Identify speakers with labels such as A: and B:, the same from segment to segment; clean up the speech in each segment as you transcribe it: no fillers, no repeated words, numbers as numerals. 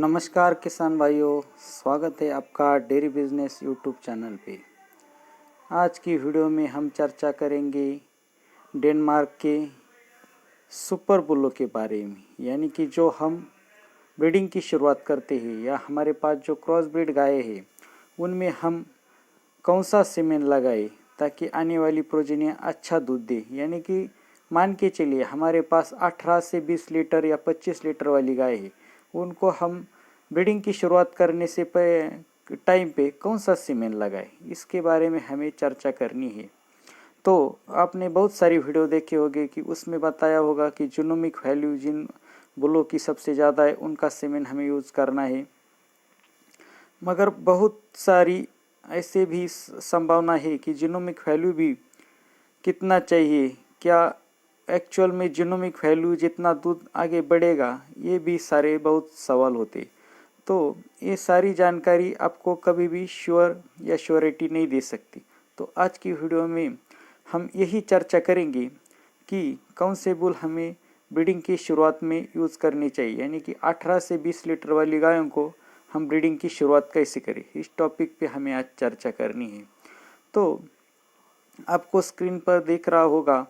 A: नमस्कार किसान भाइयों, स्वागत है आपका डेयरी बिजनेस यूट्यूब चैनल पे। आज की वीडियो में हम चर्चा करेंगे डेनमार्क के सुपर बुलों के बारे में, यानी कि जो हम ब्रीडिंग की शुरुआत करते हैं या हमारे पास जो क्रॉस ब्रीड गाय है उनमें हम कौन सा सीमेन लगाए ताकि आने वाली प्रोजेनियाँ अच्छा दूध दे। यानी कि मान के चलिए हमारे पास 18 से 20 लीटर या 25 लीटर वाली गाय है, उनको हम ब्रीडिंग की शुरुआत करने से टाइम पे कौन सा सीमेन लगाए, इसके बारे में हमें चर्चा करनी है। तो आपने बहुत सारी वीडियो देखे होंगे कि उसमें बताया होगा कि जीनोमिक वैल्यू जिन बुलों की सबसे ज़्यादा है उनका सीमेन हमें यूज़ करना है। मगर बहुत सारी ऐसे भी संभावना है कि जीनोमिक वैल्यू भी कितना चाहिए, क्या एक्चुअल में जीनोमिक वैल्यू जितना दूध आगे बढ़ेगा, ये भी सारे बहुत सवाल होते। तो ये सारी जानकारी आपको कभी भी श्योर या श्योरिटी नहीं दे सकती। तो आज की वीडियो में हम यही चर्चा करेंगे कि कौन से बुल हमें ब्रीडिंग की शुरुआत में यूज़ करनी चाहिए, यानी कि 18 से 20 लीटर वाली गायों को हम ब्रीडिंग की शुरुआत कैसे करें, इस टॉपिक पे हमें आज चर्चा करनी है। तो आपको स्क्रीन पर दिख रहा होगा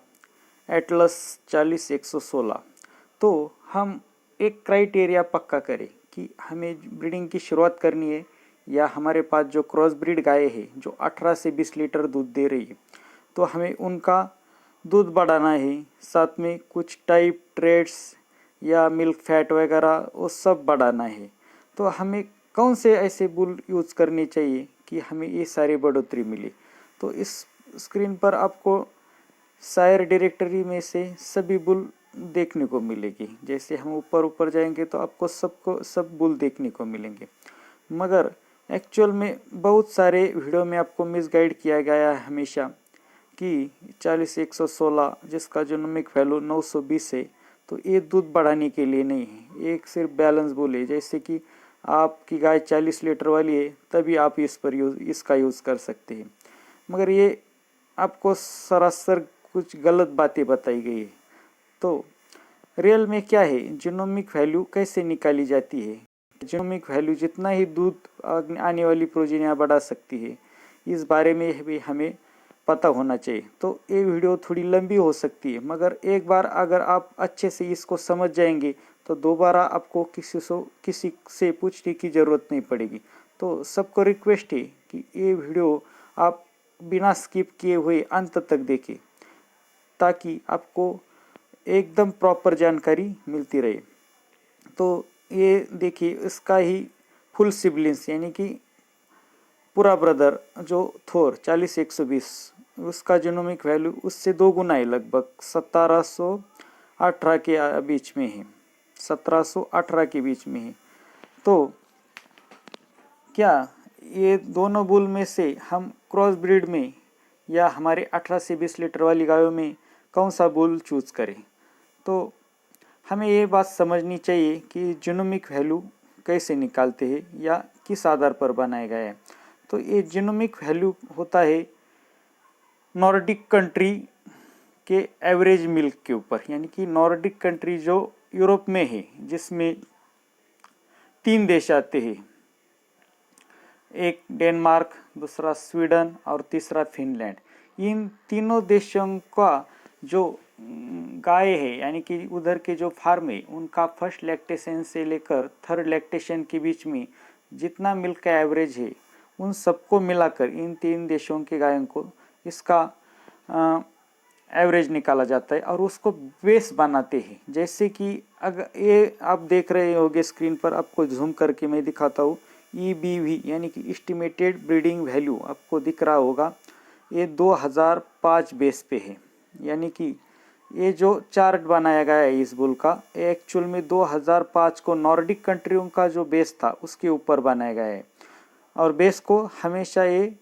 A: एटलस 40-116। तो हम एक क्राइटेरिया पक्का करें कि हमें ब्रीडिंग की शुरुआत करनी है या हमारे पास जो क्रॉस ब्रीड गाय है जो 18 से 20 लीटर दूध दे रही है, तो हमें उनका दूध बढ़ाना है, साथ में कुछ टाइप ट्रेड्स या मिल्क फैट वगैरह वो सब बढ़ाना है। तो हमें कौन से ऐसे बुल यूज़ करने चाहिए कि हमें ये सारी बढ़ोतरी मिले। तो इस स्क्रीन पर आपको सायर डायरेक्टरी में से सभी बुल देखने को मिलेगी। जैसे हम ऊपर ऊपर जाएंगे तो आपको सब बुल देखने को मिलेंगे, मगर एक्चुअल में बहुत सारे वीडियो में आपको मिसगाइड किया गया है हमेशा कि 40-116 जिसका जीनोमिक वैल्यू 920 है, तो ये दूध बढ़ाने के लिए नहीं है, एक सिर्फ बैलेंस बुल है। जैसे कि आपकी गाय 40 लीटर वाली है तभी आप इसका यूज़ कर सकते हैं, मगर ये आपको सरासर कुछ गलत बातें बताई गई है। तो रियल में क्या है, जीनोमिक वैल्यू कैसे निकाली जाती है, जीनोमिक वैल्यू जितना ही दूध आने वाली प्रोजेनियाँ बढ़ा सकती है, इस बारे में भी हमें पता होना चाहिए। तो ये वीडियो थोड़ी लंबी हो सकती है, मगर एक बार अगर आप अच्छे से इसको समझ जाएंगे तो दोबारा आपको किसी से पूछने की ज़रूरत नहीं पड़ेगी। तो सबको रिक्वेस्ट है कि ये वीडियो आप बिना स्किप किए हुए अंत तक देखें ताकि आपको एकदम प्रॉपर जानकारी मिलती रहे। तो ये देखिए, इसका ही फुल सिबलिंग्स यानी कि पूरा ब्रदर जो थोर 40-120, उसका जीनोमिक वैल्यू उससे 2 गुना है, लगभग 1718 के बीच में है, 1718 के बीच में है। तो क्या ये दोनों बुल में से हम क्रॉस ब्रीड में या हमारे 18 से 20 लीटर वाली गायों में कौन सा बुल चूज़ करें। तो हमें ये बात समझनी चाहिए कि जीनोमिक वैल्यू कैसे निकालते हैं या किस आधार पर बनाया गया है। तो ये जीनोमिक वैल्यू होता है नॉर्डिक कंट्री के एवरेज मिल्क के ऊपर, यानी कि नॉर्डिक कंट्री जो यूरोप में है, जिसमें 3 देश आते हैं, एक डेनमार्क, दूसरा स्वीडन और तीसरा फिनलैंड। इन तीनों देशों का जो गाय है, यानी कि उधर के जो फार्म है, उनका फर्स्ट लैक्टेशन से लेकर थर्ड लैक्टेशन के बीच में जितना मिल्क का एवरेज है, उन सबको मिलाकर इन 3 देशों के गायों को इसका एवरेज निकाला जाता है और उसको बेस बनाते हैं। जैसे कि अगर ये आप देख रहे होंगे स्क्रीन पर, आपको जूम करके मैं दिखाता हूँ, EBV यानी कि एस्टिमेटेड ब्रीडिंग वैल्यू आपको दिख रहा होगा, ये 2005 बेस पे है। यानी कि ये जो चार्ट बनाया गया है इस बुल का, एक्चुअल में 2005 को नॉर्डिक कंट्रियों का जो बेस था उसके ऊपर बनाया गया है, और बेस को हमेशा ये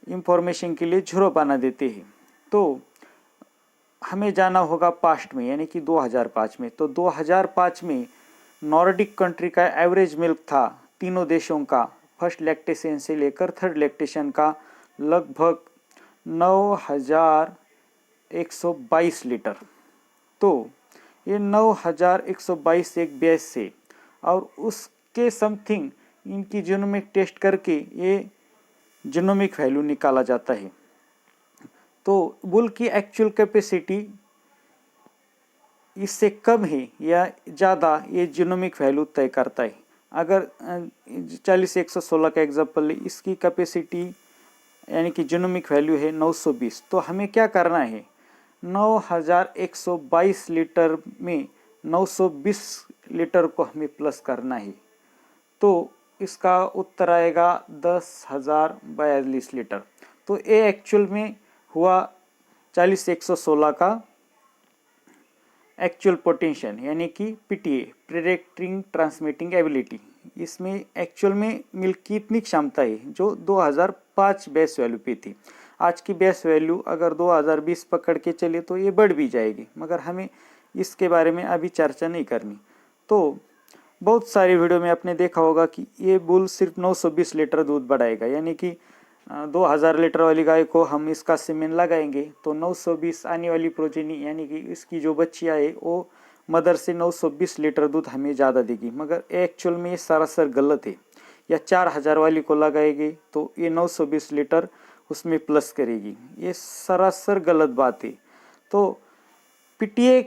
A: इंफॉर्मेशन के लिए 0 बना देते हैं। तो हमें जाना होगा पास्ट में, यानी कि 2005 में। तो 2005 में नॉर्डिक कंट्री का एवरेज मिल्क था तीनों देशों का, फर्स्ट लैक्टेशन से लेकर थर्ड लैक्टेशन का, लगभग 9122 लीटर। तो ये 9122 एक बेस से, और उसके समथिंग इनकी जीनोमिक टेस्ट करके ये जीनोमिक वैल्यू निकाला जाता है। तो बुल की एक्चुअल कैपेसिटी इससे कम है या ज़्यादा, ये जीनोमिक वैल्यू तय करता है। अगर 40-116 का एग्जाम्पल है, इसकी कैपेसिटी यानी कि जीनोमिक वैल्यू है 920, तो हमें क्या करना है, 9122 लीटर में 920 लीटर को हमें प्लस करना है। तो इसका उत्तर आएगा 10,042 लीटर। तो ये एक्चुअल में हुआ 40-116 का एक्चुअल पोटेंशियल यानी कि पीटीए, प्रेडिक्टिंग ट्रांसमिटिंग एबिलिटी। इसमें एक्चुअल में मिल्क की इतनी क्षमता है जो 2005 बेस वैल्यू पे थी। आज की बेस वैल्यू अगर 2020 पकड़ के चले तो ये बढ़ भी जाएगी, मगर हमें इसके बारे में अभी चर्चा नहीं करनी। तो बहुत सारी वीडियो में आपने देखा होगा कि ये बुल सिर्फ 920 लीटर दूध बढ़ाएगा, यानी कि 2000 लीटर वाली गाय को हम इसका सीमेन लगाएंगे तो 920 आने वाली प्रोजेनी यानी कि इसकी जो बच्चियाँ है वो मदर से 920 लीटर दूध हमें ज़्यादा देगी, मगर एक्चुअल में ये सरासर गलत है। या 4000 वाली को लगाएगी तो ये 920 लीटर उसमें प्लस करेगी, ये सरासर गलत बात है। तो पीटीए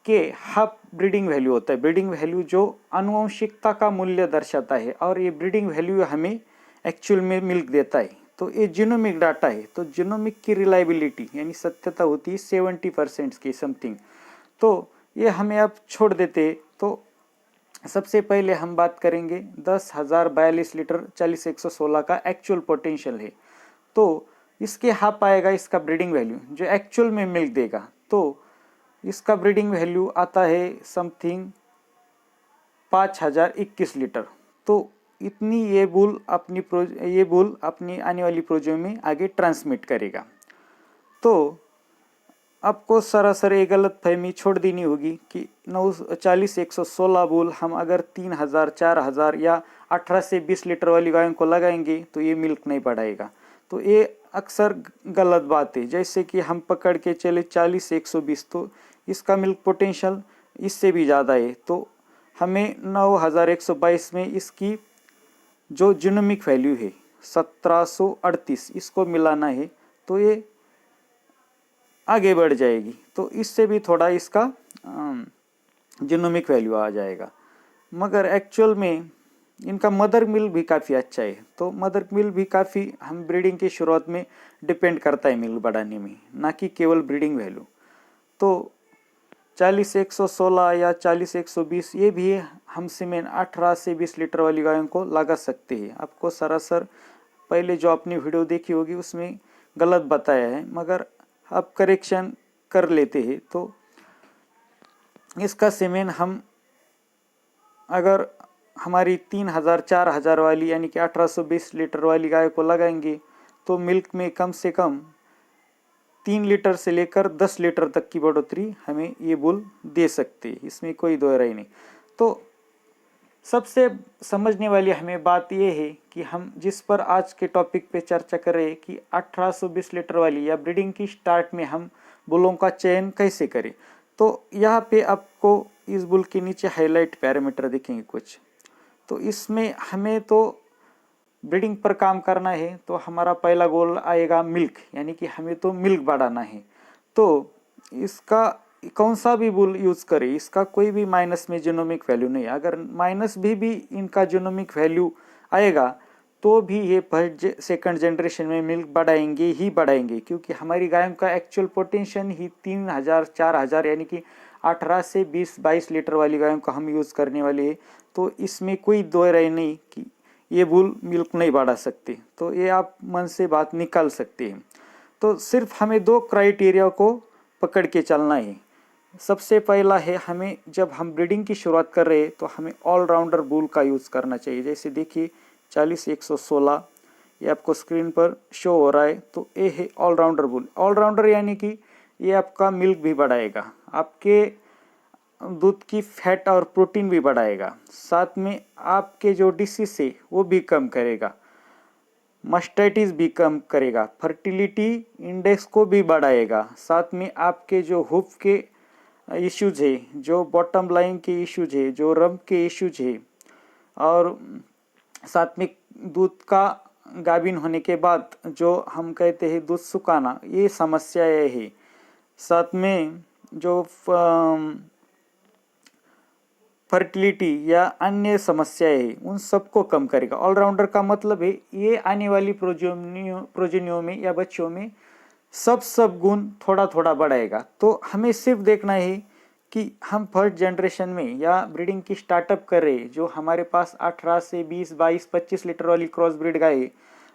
A: के हाफ ब्रीडिंग वैल्यू होता है, ब्रीडिंग वैल्यू जो आनुवंशिकता का मूल्य दर्शाता है, और ये ब्रीडिंग वैल्यू हमें एक्चुअल में मिल्क देता है। तो ये जीनोमिक डाटा है, तो जीनोमिक की रिलायबिलिटी यानी सत्यता होती है 70% की समथिंग। तो ये हमें अब छोड़ देते। तो सबसे पहले हम बात करेंगे 10,042 लीटर 40-116 का एक्चुअल पोटेंशियल है। तो इसके हाफ आएगा इसका ब्रीडिंग वैल्यू जो एक्चुअल में मिल्क देगा। तो इसका ब्रीडिंग वैल्यू आता है समथिंग 5021 लीटर। तो इतनी ये बुल अपनी आने वाली प्रोजेनी में आगे ट्रांसमिट करेगा। तो आपको सरासर ये गलत फहमी छोड़ देनी होगी कि 40-116 बुल हम अगर 3000, 4000 या 18 से 20 लीटर वाली गायों को लगाएंगे तो ये मिल्क नहीं बढ़ाएगा। तो ये अक्सर गलत बात है। जैसे कि हम पकड़ के चले 40-120, तो इसका मिल्क पोटेंशियल इससे भी ज़्यादा है। तो हमें 9122 में इसकी जो जीनोमिक वैल्यू है 1738 इसको मिलाना है, तो ये आगे बढ़ जाएगी। तो इससे भी थोड़ा इसका जीनोमिक वैल्यू आ जाएगा, मगर एक्चुअल में इनका मदर मिल्क भी काफ़ी अच्छा है। तो मदर मिल्क भी काफ़ी हम ब्रीडिंग की शुरुआत में डिपेंड करता है मिल्क बढ़ाने में, ना कि केवल ब्रीडिंग वैल्यू। तो 40-116 या 40-120 ये भी हम सीमेन 18 से 20 लीटर वाली गायों को लगा सकते हैं। आपको सरासर पहले जो आपने वीडियो देखी होगी उसमें गलत बताया है, मगर आप करेक्शन कर लेते हैं। तो इसका सीमेन हम अगर हमारी 3000, 4000 वाली यानी कि 1820 लीटर वाली गाय को लगाएंगे तो मिल्क में कम से कम 3 लीटर से लेकर 10 लीटर तक की बढ़ोतरी हमें ये बुल दे सकते हैं, इसमें कोई दो राय नहीं। तो सबसे समझने वाली हमें बात यह है कि हम जिस पर आज के टॉपिक पे चर्चा कर रहे हैं कि 1820 लीटर वाली या ब्रीडिंग की स्टार्ट में हम बुलों का चयन कैसे करें। तो यहाँ पे आपको इस बुल के नीचे हाईलाइट पैरामीटर दिखेंगे कुछ। तो इसमें हमें तो ब्रीडिंग पर काम करना है, तो हमारा पहला गोल आएगा मिल्क, यानी कि हमें तो मिल्क बढ़ाना है। तो इसका कौन सा भी बुल यूज़ करें, इसका कोई भी माइनस में जीनोमिक वैल्यू नहीं। अगर माइनस भी इनका जीनोमिक वैल्यू आएगा तो भी ये फर्स्ट सेकंड जनरेशन में मिल्क बढ़ाएंगे ही बढ़ाएंगे, क्योंकि हमारी गायों का एक्चुअल पोटेंशियल ही 3000, 4000 यानी कि 18 से 20-22 लीटर वाली गायों का हम यूज़ करने वाले हैं। तो इसमें कोई दो राय नहीं कि ये बुल मिल्क नहीं बढ़ा सकते। तो ये आप मन से बात निकाल सकते हैं। तो सिर्फ हमें 2 क्राइटेरिया को पकड़ के चलना है। सबसे पहला है, हमें जब हम ब्रीडिंग की शुरुआत कर रहे हैं तो हमें ऑलराउंडर बुल का यूज़ करना चाहिए। जैसे देखिए 40-116 ये आपको स्क्रीन पर शो हो रहा है। तो ये है ऑलराउंडर बुल। ऑलराउंडर यानी कि ये आपका मिल्क भी बढ़ाएगा, आपके दूध की फैट और प्रोटीन भी बढ़ाएगा, साथ में आपके जो डिसीज है वो भी कम करेगा, मास्टाइटिस भी कम करेगा, फर्टिलिटी इंडेक्स को भी बढ़ाएगा, साथ में आपके जो हुफ के इश्यूज है, जो बॉटम लाइन के इश्यूज है, जो रंप के इश्यूज है, और साथ में दूध का गाभिन होने के बाद जो हम कहते हैं दूध सुखाना, ये समस्याएं है। साथ में जो फर्टिलिटी या अन्य समस्याएं है, उन सबको कम करेगा। ऑलराउंडर का मतलब है ये आने वाली प्रोजेनियों में या बच्चों में सब गुण थोड़ा थोड़ा बढ़ाएगा। तो हमें सिर्फ देखना है कि हम फर्स्ट जनरेशन में या ब्रीडिंग की स्टार्टअप कर रहे हैं, जो हमारे पास 18 से 20, 22, 25 लीटर वाली क्रॉस ब्रीड गाय है,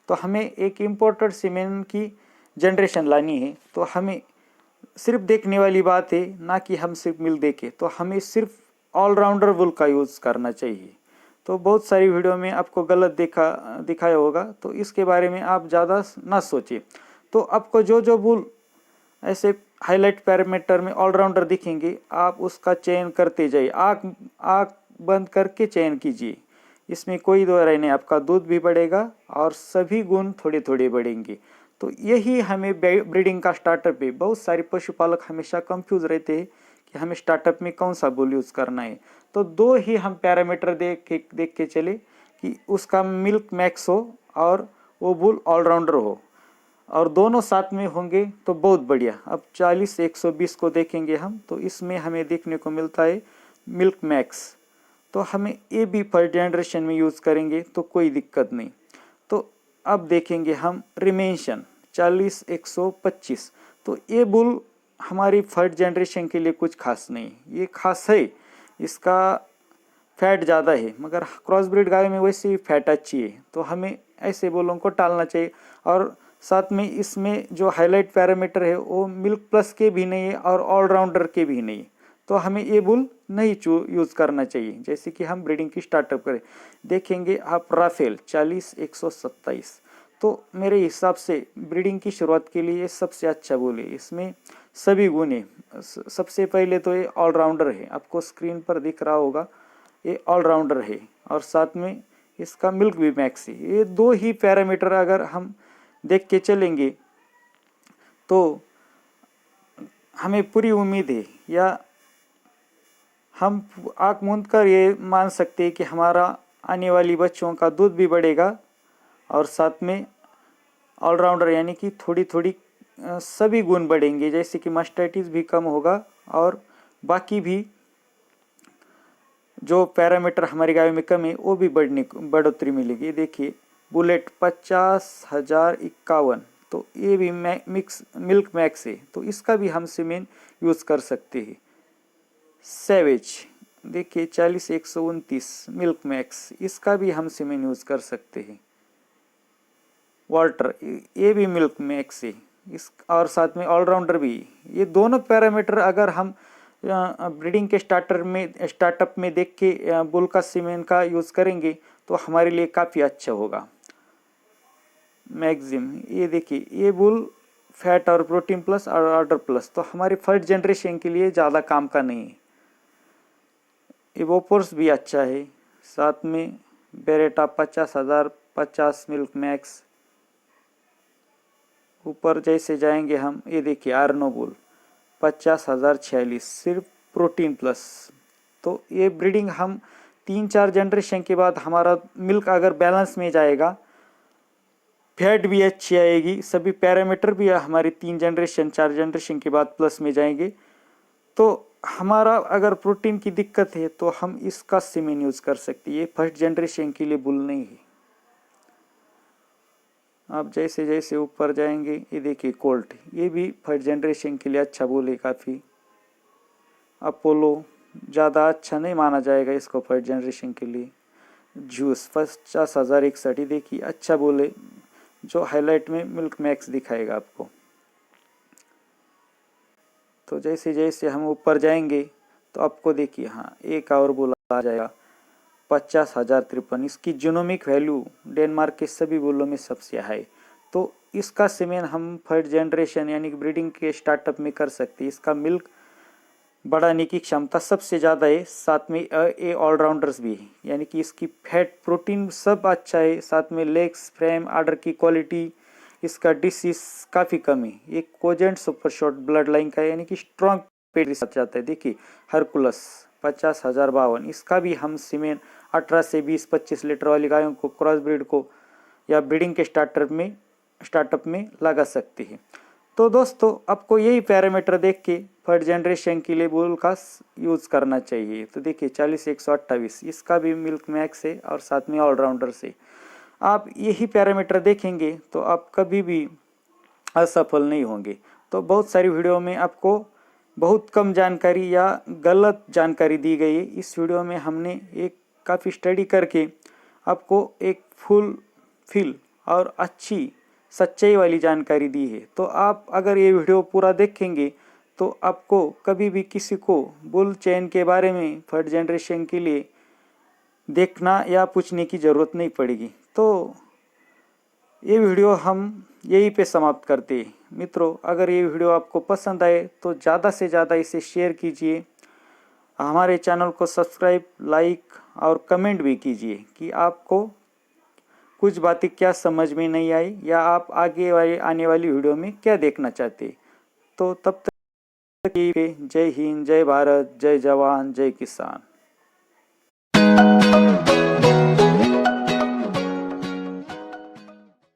A: तो हमें एक इम्पोर्टेड सीमेन की जनरेशन लानी है। तो हमें सिर्फ देखने वाली बात है, ना कि हम सिर्फ मिल देखे। तो हमें सिर्फ ऑलराउंडर वुल का यूज़ करना चाहिए। तो बहुत सारी वीडियो में आपको गलत दिखाया होगा, तो इसके बारे में आप ज़्यादा ना सोचिए। तो आपको जो जो वुल ऐसे हाईलाइट पैरामीटर में ऑलराउंडर दिखेंगे, आप उसका चयन करते जाइए। आँख बंद करके चयन कीजिए, इसमें कोई दो राय नहीं। आपका दूध भी बढ़ेगा और सभी गुण थोड़े थोड़े बढ़ेंगे। तो यही हमें ब्रीडिंग का स्टार्टअप है। बहुत सारे पशुपालक हमेशा कंफ्यूज रहते हैं कि हमें स्टार्टअप में कौन सा बुल यूज़ करना है। तो दो ही हम पैरामीटर देख के चले कि उसका मिल्क मैक्स हो और वो बुल ऑलराउंडर हो, और दोनों साथ में होंगे तो बहुत बढ़िया। अब 40-120 को देखेंगे हम, तो इसमें हमें देखने को मिलता है मिल्क मैक्स। तो हमें ये भी फर्स्ट जनरेशन में यूज़ करेंगे तो कोई दिक्कत नहीं। तो अब देखेंगे हम रिमेंशन 40-125। तो ये बुल हमारी फर्स्ट जनरेशन के लिए कुछ खास नहीं। ये खास है, इसका फैट ज़्यादा है, मगर क्रॉस ब्रीड गाय में वैसे ही फैट अच्छी है। तो हमें ऐसे बुलों को टालना चाहिए। और साथ में इसमें जो हाईलाइट पैरामीटर है वो मिल्क प्लस के भी नहीं है और ऑलराउंडर के भी नहीं। तो हमें ये बुल नहीं यूज़ करना चाहिए। जैसे कि हम ब्रीडिंग की स्टार्टअप करें, देखेंगे आप राफेल 40-127। तो मेरे हिसाब से ब्रीडिंग की शुरुआत के लिए सबसे अच्छा बुल है। इसमें सभी गुण है। सबसे पहले तो ये ऑलराउंडर है, आपको स्क्रीन पर दिख रहा होगा, ये ऑलराउंडर है। और साथ में इसका मिल्क भी मैक्स है। ये दो ही पैरामीटर अगर हम देख के चलेंगे तो हमें पूरी उम्मीद है, या हम आँख मूंद कर ये मान सकते हैं कि हमारा आने वाली बच्चों का दूध भी बढ़ेगा और साथ में ऑलराउंडर यानी कि थोड़ी थोड़ी सभी गुण बढ़ेंगे। जैसे कि मास्टाइटिस भी कम होगा और बाकी भी जो पैरामीटर हमारी गाय में कम है वो भी बढ़ोतरी मिलेगी। देखिए बुलेट 50,051, तो ये भी मिल्क मैक्स है, तो इसका भी हम सीमेन यूज़ कर सकते हैं। सैवेज देखिए 40-129 मिल्क मैक्स, इसका भी हम सीमेन यूज़ कर सकते हैं। वाल्टर ये भी मिल्क मैक्स है, इस और साथ में ऑलराउंडर भी। ये दोनों पैरामीटर अगर हम ब्रीडिंग के स्टार्टअप में देख के बुल का सीमेन का यूज़ करेंगे तो हमारे लिए काफ़ी अच्छा होगा। मैक्सिम ये देखिए, ये बुल फैट और प्रोटीन प्लस और ऑर्डर प्लस, तो हमारे फर्स्ट जनरेशन के लिए ज़्यादा काम का नहीं है। इवोपोर्स भी अच्छा है। साथ में बेरेटा 50,050 मिल्क मैक्स। ऊपर जैसे जाएंगे हम, ये देखिए आर्नो बुल 50,046 सिर्फ प्रोटीन प्लस। तो ये ब्रीडिंग हम 3-4 जनरेशन के बाद हमारा मिल्क अगर बैलेंस में जाएगा, फैट भी अच्छी आएगी, सभी पैरामीटर भी हमारे 3-4 जनरेशन के बाद प्लस में जाएंगे। तो हमारा अगर प्रोटीन की दिक्कत है तो हम इसका सीमेन यूज़ कर सकते हैं। ये फर्स्ट जनरेशन के लिए बुल नहीं है। आप जैसे जैसे ऊपर जाएंगे, ये देखिए कोल्ट, ये भी फर्स्ट जनरेशन के लिए अच्छा बुल है काफ़ी। अपोलो ज़्यादा अच्छा नहीं माना जाएगा इसको फर्स्ट जनरेशन के लिए। जूस 50,061, देखिए अच्छा बुल है, जो हाईलाइट में मिल्क मैक्स दिखाएगा आपको। तो जैसे जैसे हम ऊपर जाएंगे तो आपको देखिए हाँ एक और बुल आ जाएगा 50,053। इसकी जीनोमिक वैल्यू डेनमार्क के सभी बुलों में सबसे हाई। तो इसका सीमेन हम फर्स्ट जनरेशन यानी कि ब्रीडिंग के स्टार्टअप में कर सकते हैं। इसका मिल्क बढ़ाने की क्षमता सबसे ज़्यादा है। साथ में ये ऑलराउंडर्स भी है, यानी कि इसकी फैट प्रोटीन सब अच्छा है। साथ में लेग्स फ्रेम आर्डर की क्वालिटी, इसका डिसीज काफ़ी कम है। एक cogent super short blood line का है, यानी कि स्ट्रॉन्ग पेट के साथ जाता है। देखिए हरकुलस 50,052। इसका भी हम सीमेन 18 से 20-25 लीटर वाली गायों को क्रॉस ब्रीड को या ब्रीडिंग के स्टार्टअप में लगा सकते हैं। तो दोस्तों आपको यही पैरामीटर देख के थर्ड जनरेशन के लिए बुल का यूज़ करना चाहिए। तो देखिए 40-128 इसका भी मिल्क मैक्स है और साथ में ऑलराउंडर से आप यही पैरामीटर देखेंगे तो आप कभी भी असफल नहीं होंगे। तो बहुत सारी वीडियो में आपको बहुत कम जानकारी या गलत जानकारी दी गई है। इस वीडियो में हमने एक काफ़ी स्टडी करके आपको एक फुल फिल और अच्छी सच्चाई वाली जानकारी दी है। तो आप अगर ये वीडियो पूरा देखेंगे तो आपको कभी भी किसी को बुल चैन के बारे में थर्ड जनरेशन के लिए देखना या पूछने की ज़रूरत नहीं पड़ेगी। तो ये वीडियो हम यहीं पे समाप्त करते हैं। मित्रों, अगर ये वीडियो आपको पसंद आए तो ज़्यादा से ज़्यादा इसे शेयर कीजिए, हमारे चैनल को सब्सक्राइब, लाइक और कमेंट भी कीजिए कि आपको कुछ बातें क्या समझ में नहीं आई या आप आगे आने वाली वीडियो में क्या देखना चाहते। तो तब तक जय हिंद, जय भारत, जय जवान, जय किसान।